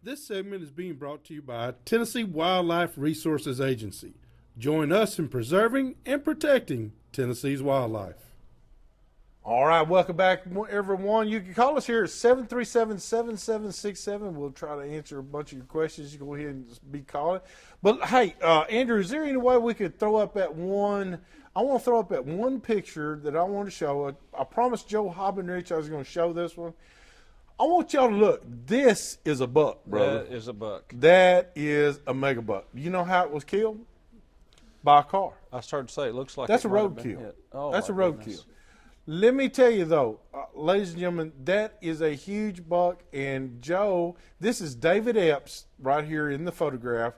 This segment is being brought to you by Tennessee Wildlife Resources Agency. Join us in preserving and protecting Tennessee's wildlife. All right, welcome back, everyone. You can call us here at 737-7767. We'll try to answer a bunch of your questions. You go ahead and be calling. But, hey, Andrew, is there any way we could throw up that one? I want to throw up that one picture that I want to show. I promised Joe Hobbenrich I was going to show this one. I want y'all to look. This is a buck, brother. That is a buck. That is a mega buck. You know how it was killed? By a car. I started to say it looks like that's it a roadkill. Oh, that's a roadkill. Let me tell you though, ladies and gentlemen, that is a huge buck. And Joe, this is David Epps right here in the photograph.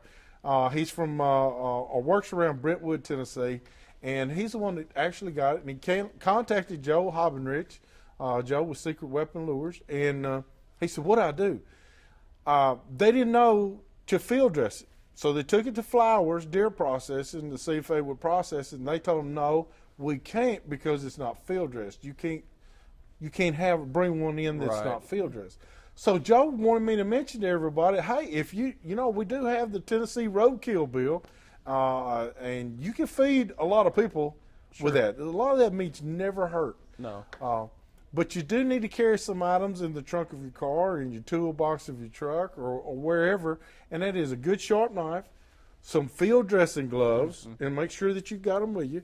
He's from works around Brentwood, Tennessee, and he's the one that actually got it. And he contacted Joe Hobbenrich, Joe with Secret Weapon Lures, and he said, "What do I do?" They didn't know to field dress it. So they took it to Flowers Deer Processing to see if they would process it, and they told them, no, we can't because it's not field dressed. You can't bring one in that's not field dressed. So Joe wanted me to mention to everybody, hey, if we do have the Tennessee Roadkill bill, and you can feed a lot of people with that. A lot of that meat's never hurt. No. But you do need to carry some items in the trunk of your car, in your toolbox of your truck, or wherever, and that is a good sharp knife, some field dressing gloves, and make sure that you've got them with you.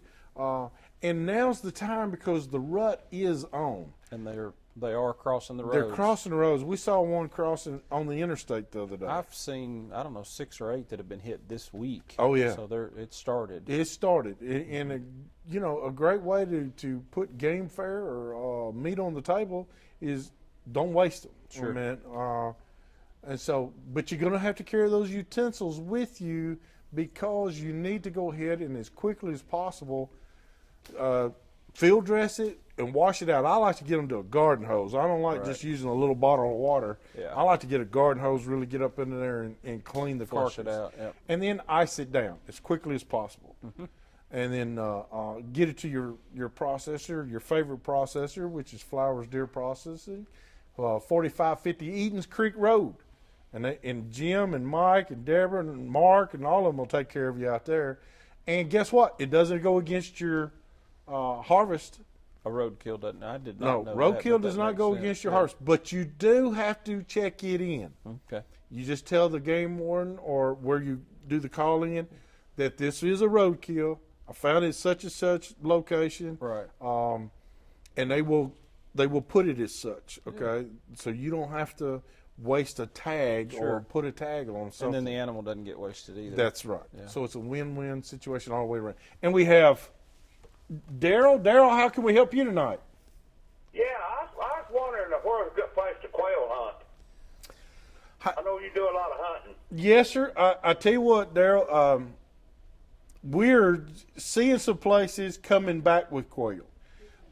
And now's the time because the rut is on. And they are crossing the roads. They're crossing the roads. We saw one crossing on the interstate the other day. I've seen, 6 or 8 that have been hit this week. Oh, yeah. So it started. It started. And a great way to put game fare or meat on the table is don't waste them. Sure. And so, but you're going to have to carry those utensils with you because you need to go ahead and as quickly as possible field dress it and wash it out. I like to get them to a garden hose. I don't like just using a little bottle of water. Yeah. I like to get a garden hose, really get up into there and clean the Flush carcass. it out. Yep. And then ice it down as quickly as possible. Mm-hmm. And then get it to your processor, your favorite processor, which is Flowers Deer Processing, 4550 Edens Creek Road. And Jim and Mike and Deborah and Mark and all of them will take care of you out there. And guess what? It doesn't go against your harvest. A roadkill doesn't. I did not know roadkill that does not go against your harvest, but you do have to check it in. Okay. You just tell the game warden or where you do the call in that this is a roadkill. I found it at such and such location. Right. And they will put it as such. Okay. So you don't have to waste a tag or put a tag on something. And then the animal doesn't get wasted either. That's right. Yeah. So it's a win-win situation all the way around. And we have Daryl. Daryl, how can we help you tonight? Yeah, I was wondering where's a good place to quail hunt. I know you do a lot of hunting. Yes, sir. I tell you what, Daryl, we're seeing some places coming back with quail.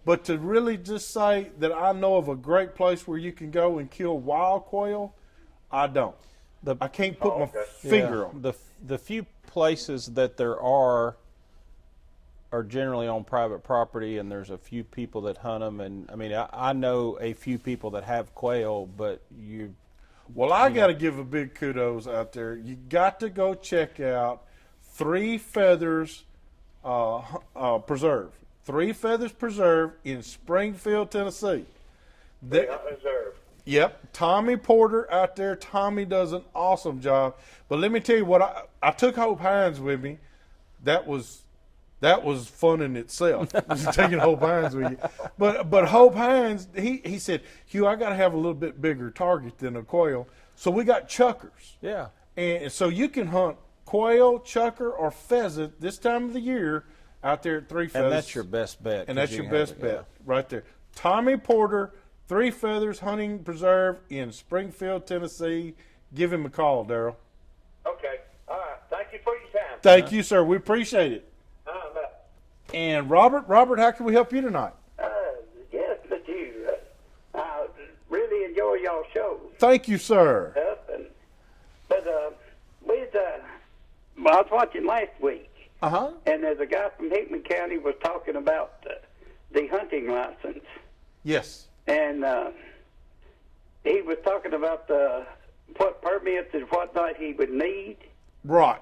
But to really just say that I know of a great place where you can go and kill wild quail, I don't. I can't put my finger on it. The few places that there are generally on private property, and there's a few people that hunt them. And I mean, I know a few people that have quail, but you. Well, I got to give a big kudos out there. You got to go check out Three Feathers Preserve. Three Feathers Preserve in Springfield, Tennessee. Preserve. Yep, Tommy Porter out there. Tommy does an awesome job. But let me tell you what, I took Hope Hines with me. That was fun in itself, taking Hope Hines with you. But Hope Hines, he said, Hugh, I got to have a little bit bigger target than a quail. So we got chuckers. Yeah. And so you can hunt quail, chucker, or pheasant this time of the year out there at Three Feathers. And that's your best bet. And that's your best bet right there. Tommy Porter, Three Feathers Hunting Preserve in Springfield, Tennessee. Give him a call, Daryl. Okay. All right. Thank you for your time. Thank you, sir. We appreciate it. And Robert, how can we help you tonight? Yes, but I really enjoy y'all's show. Thank you, sir. I was watching last week. Uh-huh. And there's a guy from Hickman County was talking about the hunting license. Yes. And he was talking about what purpose permits and whatnot he would need. Right.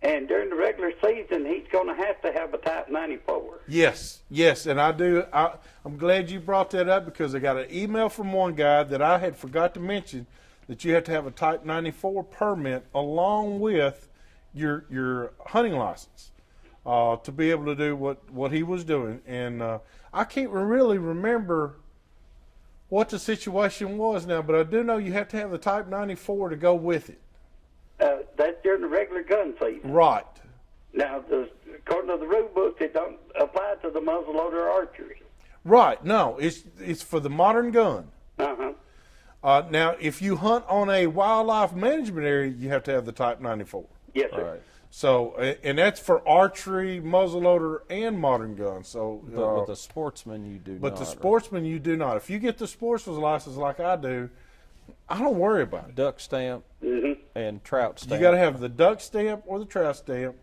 And during the regular season, he's going to have a Type 94. Yes, and I do. I'm glad you brought that up because I got an email from one guy that I had forgot to mention that you have to have a Type 94 permit along with your hunting license to be able to do what he was doing. And I can't really remember what the situation was now, but I do know you have to have the Type 94 to go with it. That's during the regular gun season. Right. Now, according to the rule book, it don't apply to the muzzleloader or archery. Right. No, it's for the modern gun. Now, if you hunt on a wildlife management area, you have to have the Type 94. Yes, sir. All right. So, and that's for archery, muzzleloader, and modern guns. So, But with the sportsman, you do not. But the sportsman, you do not. If you get the sportsman's license like I do, I don't worry about it. Duck stamp and trout stamp. You got to have the duck stamp or the trout stamp.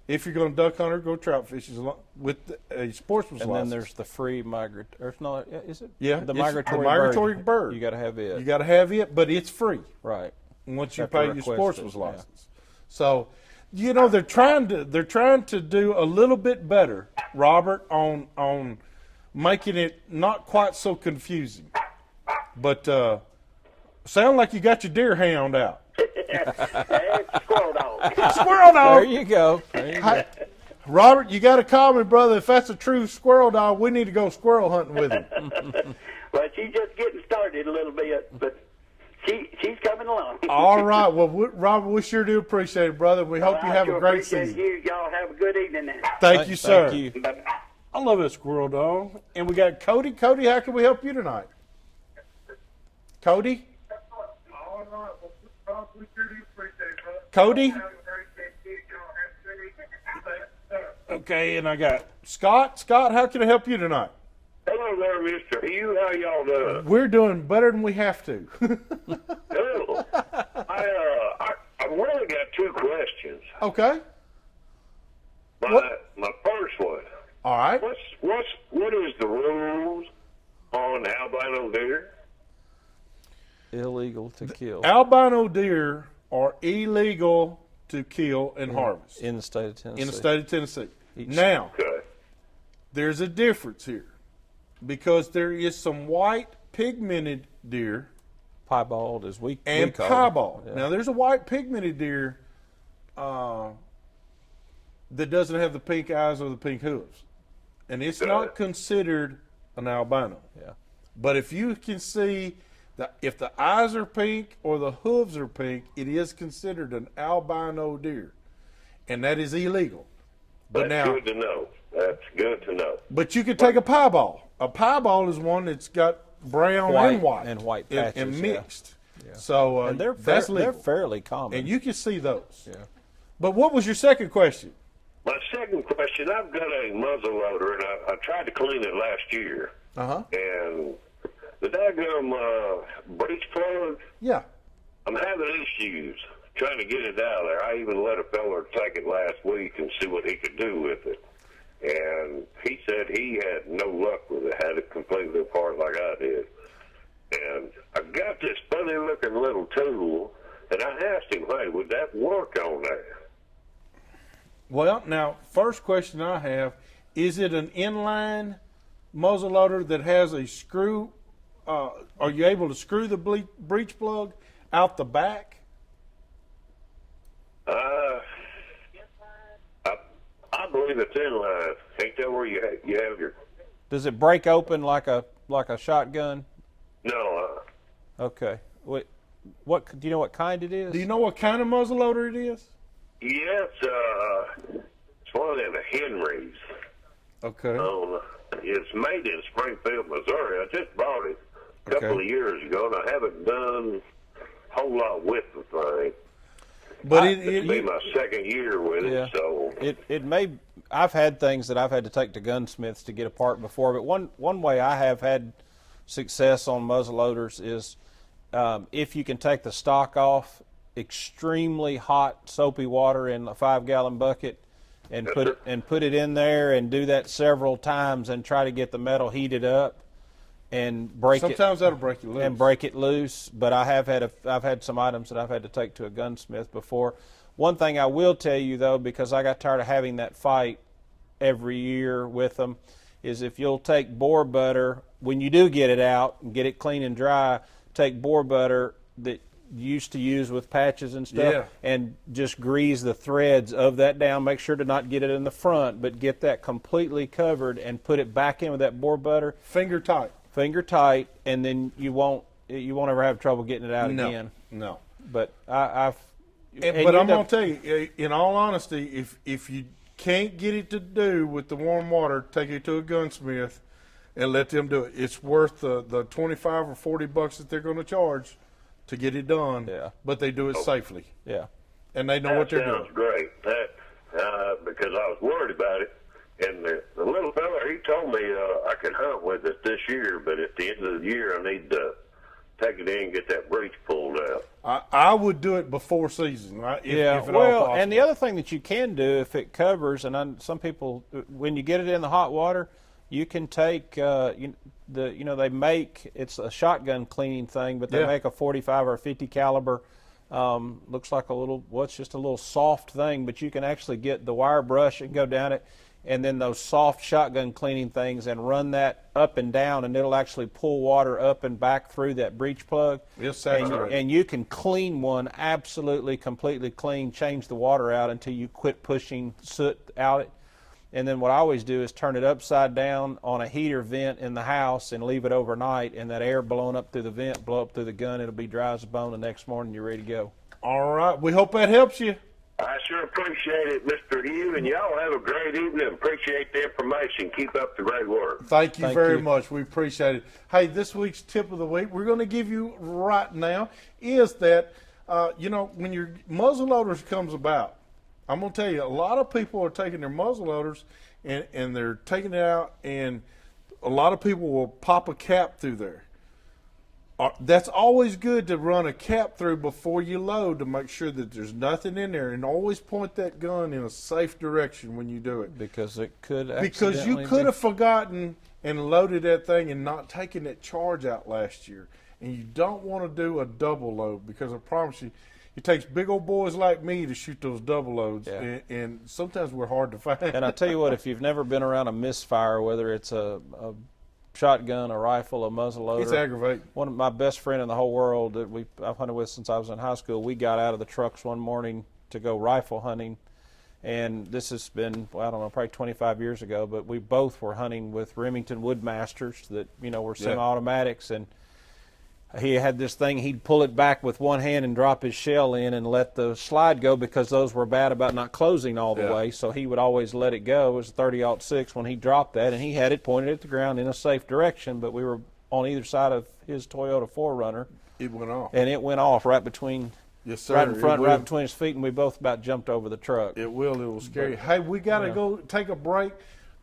If you're going to duck hunt or go trout fishing with a sportsman's and license. then there's the free migratory. No, is it? Yeah, the it's migratory bird. You got to have it. You got to have it, but it's free. Right. Once you Have to pay your request sportsman's it, license. So, they're trying to do a little bit better, Robert, on making it not quite so confusing. But sound like you got your deer hound out. It's squirrel dog. Squirrel dog. There you go. There you go. Robert, you got to call me, brother. If that's a true squirrel dog, we need to go squirrel hunting with him. Well, she's just getting started a little bit, but she's coming along. All right. Well, Robert, we sure do appreciate it, brother. We hope you have a great season. You. Y'all have a good evening now. Thank you, sir. Thank you. Bye-bye. I love that squirrel dog. And we got Cody. Cody, how can we help you tonight? Cody? Cody? Okay, and I got Scott. Scott, how can I help you tonight? Hello there, Mr. Hugh. How y'all doing? We're doing better than we have to. Cool. I really got two questions. Okay. My first one. All right. What is the rules on albino deer? Illegal to kill Albino deer are illegal to kill and harvest in the state of Tennessee. in the state of Tennessee. Now, Okay. there's a difference here because there is some white pigmented deer Piebald, as we and call piebald. it. Now, there's a white pigmented deer that doesn't have the pink eyes or the pink hooves, and it's not considered an albino. Yeah. But if you can see that if the eyes are pink or the hooves are pink, it is considered an albino deer, and that is illegal. But That's now, good to know. That's good to know. but you could take a piebald. A piebald is one that's got brown White and white and white and patches, mixed. So And they're that's legal, they're fairly common. and you can see those. Yeah. But what was your second question? My second question, I've got a muzzleloader, and I tried to clean it last year. And the daggum breech plug, Yeah. I'm having issues trying to get it out of there. I even let a feller take it last week and see what he could do with it. And he said he had no luck with it, had it completely apart like I did. And I got this funny-looking little tool, and I asked him, hey, would that work on there? Well, now, first question I have, is it an inline muzzleloader that has a screw? Are you able to screw the breech plug out the back? I believe it's in line. Ain't that where you have your... Does it break open like a shotgun? No, Okay. What do you know? What kind it is? Do you know what kind of muzzleloader it is? yeah, it's one of them Henrys. Okay. It's made in Springfield, Missouri. I just bought it a couple of years ago, and I haven't done a whole lot with the thing. But It'll be my second year with Yeah. it, so... It may. I've had things that I've had to take to gunsmiths to get apart before, but one way I have had success on muzzleloaders is if you can take the stock off, extremely hot soapy water in a 5-gallon bucket, and put it in there and do that several times and try to get the metal heated up, and break Sometimes that'll break you loose. and break it loose. But I've had some items that I've had to take to a gunsmith before. One thing I will tell you though, because I got tired of having that fight every year with them, is if you'll take boar butter when you do get it out and get it clean and dry, take boar butter that you used to use with patches and stuff, and just grease the threads of that down. Make sure to not get it in the front, but get that completely covered and put it back in with that boar butter. Finger tight, And then you won't ever have trouble getting it out again. No. But but I'm gonna tell you, in all honesty, if you can't get it to do with the warm water, take it to a gunsmith and let them do it. It's worth the $25 or $40 that they're going to charge to get it done. Yeah. But they do it safely. Yeah. And they know what they're doing. That sounds great. Because I was worried about it. And the little fella, he told me I could hunt with it this year, but at the end of the year, I need to take it in and get that breech pulled out. I would do it before season, right? If at all well, possible. and the other thing that you can do if it covers, and some people, when you get it in the hot water, you can take they make, it's a shotgun cleaning thing, but they make a 45 or a 50 caliber. Looks like it's just a little soft thing, but you can actually get the wire brush and go down it, and then those soft shotgun cleaning things, and run that up and down, and it'll actually pull water up and back through that breech plug. Yes, and you can clean one absolutely, completely clean, change the water out until you quit pushing soot out it. And then what I always do is turn it upside down on a heater vent in the house and leave it overnight, and that air blowing up through the vent, blow up through the gun, it'll be dry as a bone the next morning, you're ready to go. All right. We hope that helps you. I sure appreciate it, Mr. Hugh, and y'all have a great evening. Appreciate the information. Keep up the great work. Thank you very much. We appreciate it. Hey, this week's tip of the week we're going to give you right now is that, when your muzzle loaders comes about, I'm going to tell you, a lot of people are taking their muzzle loaders and they're taking it out, and a lot of people will pop a cap through there. That's always good to run a cap through before you load to make sure that there's nothing in there, and always point that gun in a safe direction when you do it. Because it could Because you could have forgotten and loaded that thing and not taken that charge out last year. And you don't want to do a double load, because I promise you, it takes big old boys like me to shoot those double loads, and sometimes we're hard to find. And I tell you what, if you've never been around a misfire, whether it's a shotgun, a rifle, a muzzle loader, it's aggravating. One of my best friend in the whole world that I've hunted with since I was in high school, we got out of the trucks one morning to go rifle hunting, and this has been, I don't know, probably 25 years ago, but we both were hunting with Remington Woodmasters that, were semi-automatics, and he had this thing, he'd pull it back with one hand and drop his shell in and let the slide go, because those were bad about not closing all the way, so he would always let it go. It was a 30-06 when he dropped that, and he had it pointed at the ground in a safe direction, but we were on either side of his Toyota 4Runner. It went off. And it went off right between, right in front, right between his feet, and we both about jumped over the truck. It was scary. Hey, we got to go take a break,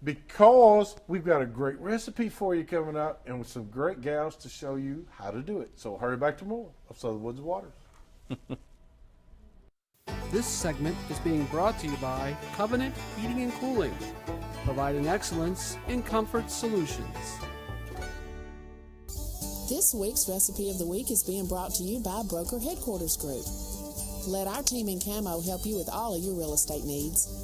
because we've got a great recipe for you coming up, and with some great gals to show you how to do it. So hurry back to more of Southern Woods and Waters. This segment is being brought to you by Covenant Heating and Cooling, providing excellence in comfort solutions. This week's recipe of the week is being brought to you by Broker Headquarters Group. Let our team in Camo help you with all of your real estate needs.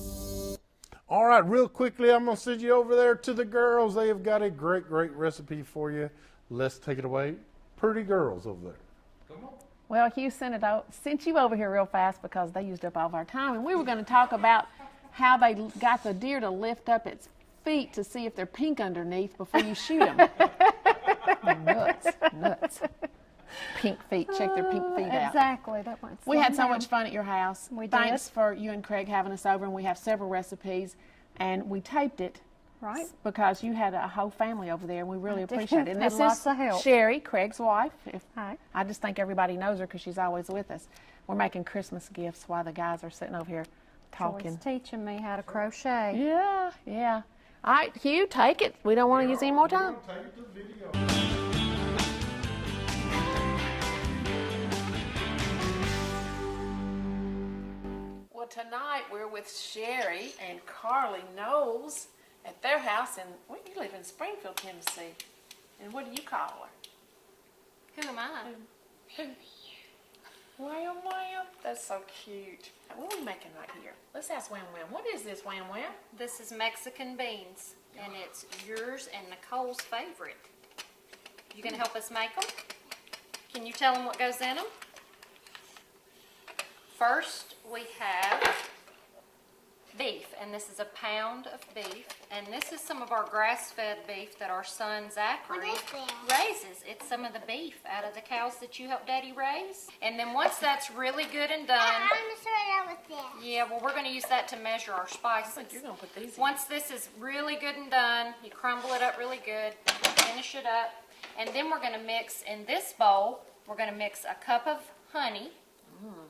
All right, real quickly, I'm going to send you over there to the girls. They have got a great, great recipe for you. Let's take it away. Pretty girls over there. Come on. Well, Hugh sent you over here real fast because they used up all of our time. And we were going to talk about how they got the deer to lift up its feet to see if they're pink underneath before you shoot them. Nuts. Pink feet. Check their pink feet out. Exactly. We had so much fun at your house. We did. Thanks for you and Craig having us over, and we have several recipes, and we taped it. Right. Because you had a whole family over there, and we really appreciate it. And this lots is of help. Sherry, Craig's wife. Hi. I just think everybody knows her because she's always with us. We're making Christmas gifts while the guys are sitting over here talking. She's teaching me how to crochet. Yeah. All right, Hugh, take it. We don't want to use any more time. Take it to video. Well, tonight we're with Sherry and Craig Knowles at their house, and you live in Springfield, Tennessee. And what do you call her? Who am I? Wham Wham. That's so cute. What are we making right here? Let's ask Wham Wham. What is this, Wham Wham? This is Mexican beans, and it's yours and Nicole's favorite. You gonna help us make them? Can you tell them what goes in them? First, we have beef, and this is a pound of beef, and this is some of our grass-fed beef that our son Zachary raises. It's some of the beef out of the cows that you helped Daddy raise. And then once that's really good and done, I'm gonna start out with this. yeah, well, we're gonna use that to measure our I spices. think you're gonna put these in. Once this is really good and done, you crumble it up really good, finish it up, and then we're gonna mix in this bowl, we're gonna mix a cup of honey,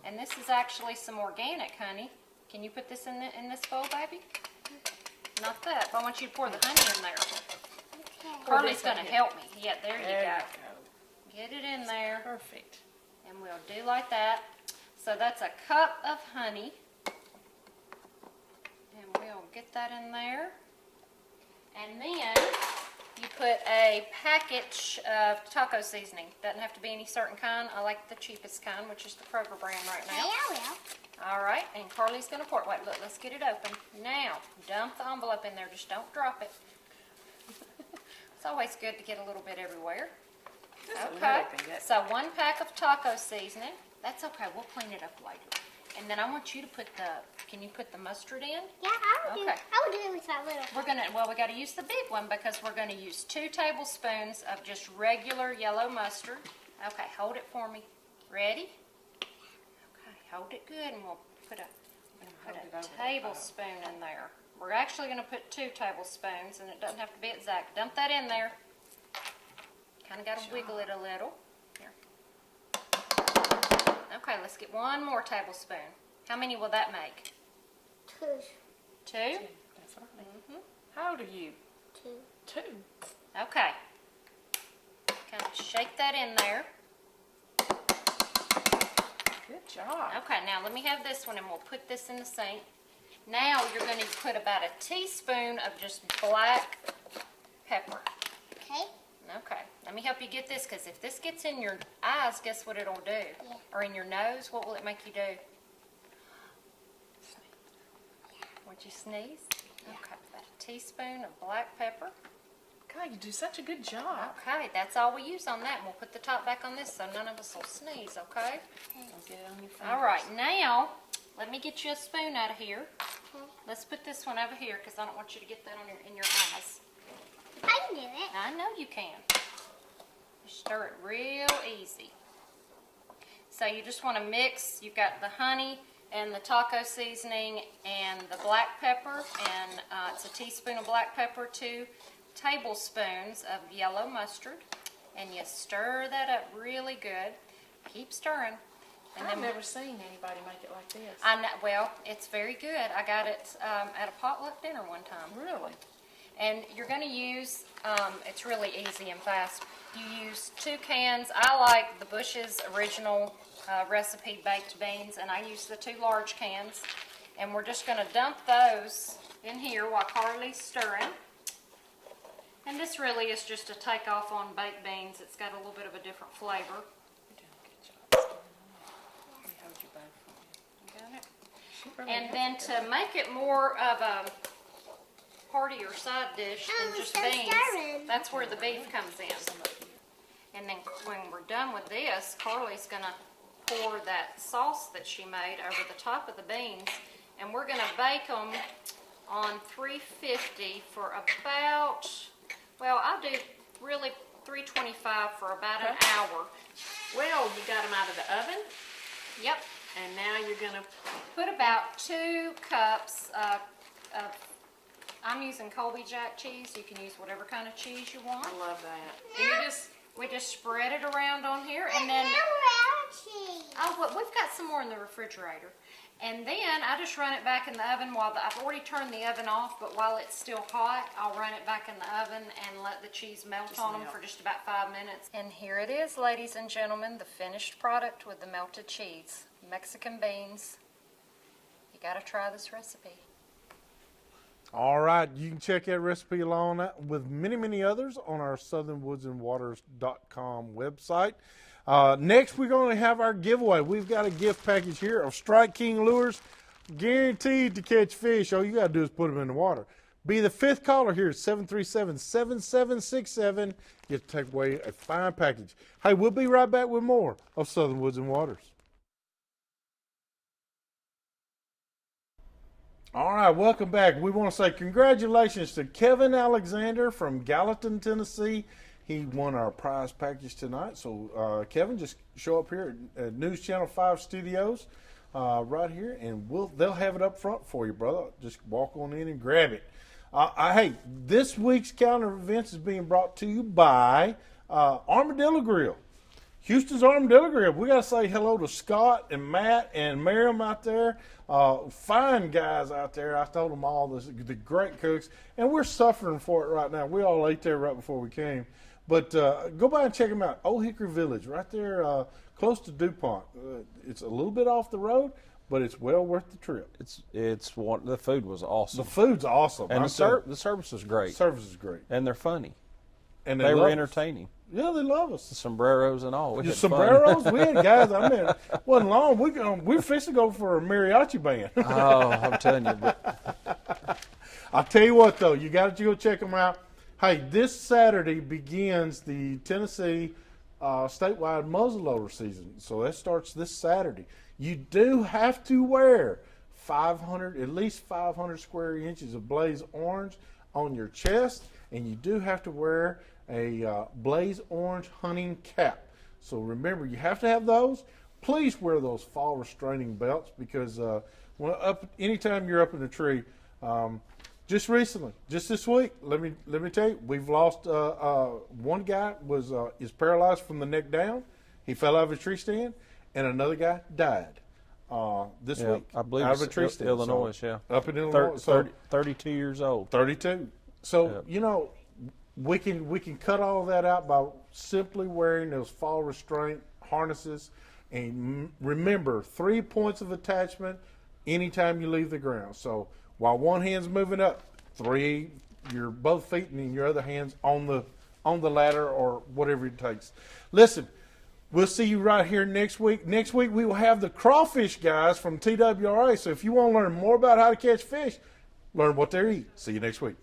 and this is actually some organic honey. Can you put this in this bowl, baby? Not that, but I want you to pour the honey in there. Okay. Carly's gonna here. help me. Yeah, there you There go. you Get it in there, go. Perfect. and we'll do like that. So that's a cup of honey, and we'll get that in there. And then you put a package of taco seasoning. Doesn't have to be any certain kind. I like the cheapest kind, which is the Kroger brand right Okay, now. I will. All right, and Carly's gonna pour it. Wait, look, let's get it open. Now, dump the envelope in there. Just don't drop it. It's always good to get a little bit everywhere. Just a Okay, little bit. so 1 pack of taco seasoning. That's okay, we'll clean it up later. And then I want you to put can you put the mustard in? Yeah, I will do. Okay. I will do it with my little. We gotta use the big one because we're gonna use 2 tablespoons of just regular yellow mustard. Okay, hold it for me. Ready? Okay, hold it good and we'll put Hold it a over the tablespoon in there. We're actually gonna put 2 tablespoons and it doesn't have to be exact. Dump that in there. Kinda gotta wiggle it a little. Here. Okay, let's get 1 more tablespoon. How many will that make? 2. 2? That's right. How old are you? 2. 2. Okay. Kind of shake that in there. Good job. Okay, now let me have this one and we'll put this in the sink. Now you're going to put about a teaspoon of just black pepper. Okay. Okay, let me help you get this because if this gets in your eyes, guess what it'll do? Yeah. Or in your nose, what will it make you do? Would you sneeze? Okay, about a teaspoon of black pepper. God, you do such a good job. Okay, that's all we use on that. And we'll put the top back on this so none of us will sneeze, okay? Don't get it on your fingers. All right, now let me get you a spoon out of here. Okay. Let's put this one over here because I don't want you to get that on in your eyes. I can do it. I know you can. Just stir it real easy. So you just want to mix. You've got the honey and the taco seasoning and the black pepper, and it's a teaspoon of black pepper, 2 tablespoons of yellow mustard, and you stir that up really good. Keep stirring. And I've never seen anybody make it like this. I know, well, it's very good. I got it at a potluck dinner one time. Really? And you're going to use, it's really easy and fast. You use 2 cans. I like the Bush's original recipe baked beans, and I use the 2 large cans. And we're just going to dump those in here while Carly's stirring. And this really is just a takeoff on baked beans. It's got a little bit of a different flavor. You're doing a good job. Let me hold you both for me. Got it? She really And has then it. to make it more of a heartier side dish than Oh, just so beans, stirring. that's where the beef comes in. And then when we're done with this, Carly's gonna pour that sauce that she made over the top of the beans, and we're gonna bake them on 350 for about, well, I'll do really 325 for about an Okay. hour. Well, you got them out of the oven, Yep. and now you're gonna. Put about 2 cups of, I'm using Colby Jack cheese. You can use whatever kind of cheese you want. I love that. And We just spread it around on here, and then, Now we're out of cheese. oh, well, we've got some more in the refrigerator. And then I just run it back in the oven I've already turned the oven off, but while it's still hot, I'll run it back in the oven and let the cheese melt on them melt. for just about 5 minutes. And here it is, ladies and gentlemen, the finished product with the melted cheese. Mexican beans. You gotta try this recipe. All right, you can check that recipe along with many, many others on our southernwoodsandwaters.com website. Next, we're going to have our giveaway. We've got a gift package here of Strike King lures, guaranteed to catch fish. All you got to do is put them in the water. Be the fifth caller here at 737-7767. Get to take away a fine package. Hey, we'll be right back with more of Southern Woods and Waters. All right, welcome back. We want to say congratulations to Kevin Alexander from Gallatin, Tennessee. He won our prize package tonight. So, Kevin, just show up here at News Channel 5 Studios right here, and they'll have it up front for you, brother. Just walk on in and grab it. Hey, this week's calendar of events is being brought to you by Armadillo Grill. Houston's Armadillo Grill. We got to say hello to Scott and Matt and Miriam out there. Fine guys out there. I told them all the great cooks, and we're suffering for it right now. We all ate there right before we came. But go by and check them out. Old Hickory Village, right there close to DuPont. It's a little bit off the road, but it's well worth the trip. The food was awesome. The food's awesome. And the service was great. The service is great. And they're funny. And they were entertaining. Yeah, they love us. The sombreros and all. The sombreros? We had guys, I mean, it wasn't long. We were fixing to go for a mariachi band. Oh, I'm telling you. I'll tell you what, though. You got to go check them out. Hey, this Saturday begins the Tennessee statewide muzzleloader season. So that starts this Saturday. You do have to wear at least 500 square inches of blaze orange on your chest, and you do have to wear a blaze orange hunting cap. So remember, you have to have those. Please wear those fall restraining belts because anytime you're up in a tree, just recently, just this week, let me tell you, we've lost one guy is paralyzed from the neck down. He fell out of a tree stand, and another guy died this week. I believe out it's of a tree stand. Illinois, Up in Illinois. 32 years old. 32. So, we can cut all of that out by simply wearing those fall restraint harnesses. And remember, 3 points of attachment anytime you leave the ground. So while one hand's moving up, your both feet and your other hand's on the ladder or whatever it takes. Listen, we'll see you right here next week. Next week we will have the crawfish guys from TWRA. So if you want to learn more about how to catch fish, learn what they eat. See you next week.